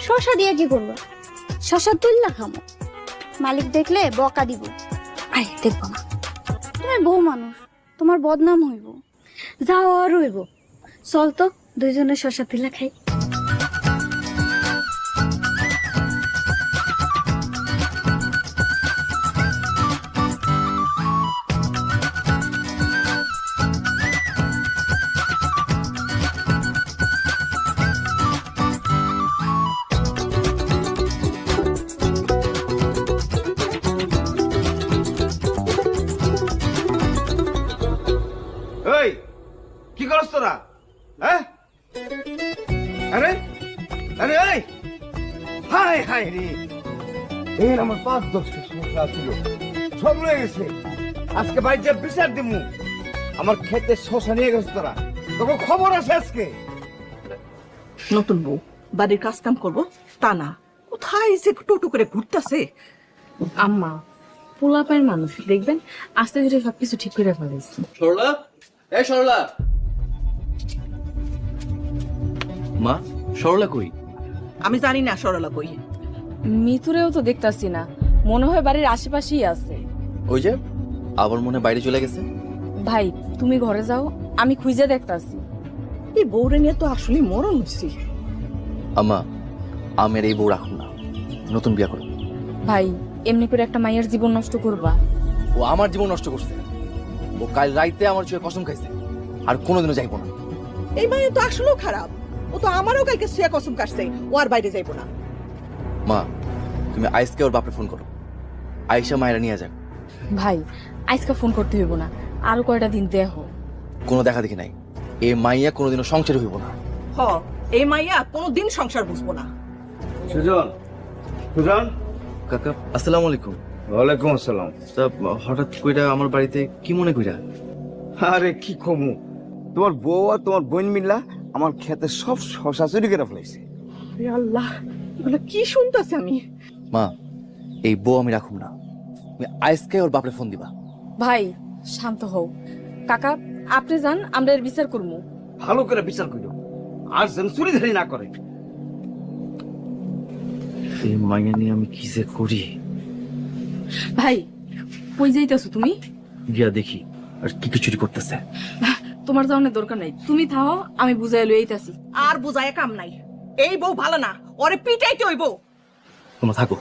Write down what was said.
শশা দিয়ে কি করবো? শশা তুললা খামো, মালিক দেখলে বকা দিব। আয় দেখবো না, তুমি বউ মানুষ, তোমার বদনাম হইব। যাও আর হইব, চল তো দুইজনে শশা তুলা খাই। এই কি করছ তোরা? হ্যাঁ, আরে আরে এই হাই হাই রে, এই আমার 5-10 সমস্যা ছিল, সব রয়ে গেছে। আজকে বাড়িতে বিচার দিমু। আমার ক্ষেতে শশা নিয়ে গেছে তোরা, তোকে খবর আছে আজকে। নতুন বউ বাড়ির কাজ কাম করবো তা না, কোথায় যে টোটো করে ঘুরতেছে। আম্মা পোলাপায়ের মানুষ, দেখবেন আস্তে ধীরে সবকিছু ঠিক করে ফেলেছি। সরলা, এই সরলা। মা, সরলা কই? আমি জানি না সরলা কই। মিতুরেও তো দেখতাছি না, মনে হয় বাড়ির আশেপাশেই আছে। ওই যে আবার মনে হয় বাইরে চলে গেছে। ভাই তুমি ঘরে যাও, আমি খুঁজে দেখতাছি। এই বউরে নিয়ে তো আসলে মরণ হচ্ছি। আম্মা, আমের এই বউ রাখুন না, নতুন বিয়া করো। ভাই এমনি করে একটা মায়ের জীবন নষ্ট করবা? ও আমার জীবন নষ্ট করছে। ও কাল রাইতে আমার চোখে কসম খাইছে, আর কোনোদিনও যাইবো না। এই মায়ে তো আসলেও খারাপ, ও তো আমারও কালকে শুয়ে কসম কাটছে ও আর বাইরে যাইবো না। মা, তুমি আইসকে ওর বাপরে ফোন করো, আয়েশা মায়েরা নিয়ে যাক। ভাই আজকে ফোন করতে হইব না, আরো কয়টা দিন দেখো। কোনো দেখা দেখি নাই, এ মাইয়া কোনোদিনও সংসার হইব না। হ, এই মাইয়া কোনোদিন সংসার বুঝবো না। সুজন, সুজন। কাকা আসসালামু আলাইকুম। ওয়ালাইকুম আসসালাম। তা হঠাৎ কইরা আমার বাড়িতে কি মনে কইরা? আরে কি কমু, তোমার বউ আর তোমার বোন মিল্লা আমার ক্ষেতে সব শশা চুরি করে ফেলাইছে। আরে আল্লাহ, এগুলো কি শুনতেছি আমি। মা, এই বউ আমি রাখুম না, তুমি আইসকে ওর বাপরে ফোন দিবা। ভাই শান্ত হও। কাকা আপনি যান, আমরা এর বিচার করবো। ভালো করে বিচার করিও, আর যেন চুরিধারি না করে। এই মাইয়া নিয়ে আমি কি যে করি। ভাই কই যাইতেছো তুমি? গিয়া দেখি আর কি কি চুরি করতেছে। তোমার যাওয়ার দরকার নাই, তুমি থাও, আমি বুঝাই লই আইতাছি। আর বুঝায় কাম নাই, এই বউ ভালো না, ওরে পিটাইতে হইব। তোমরা থাকো।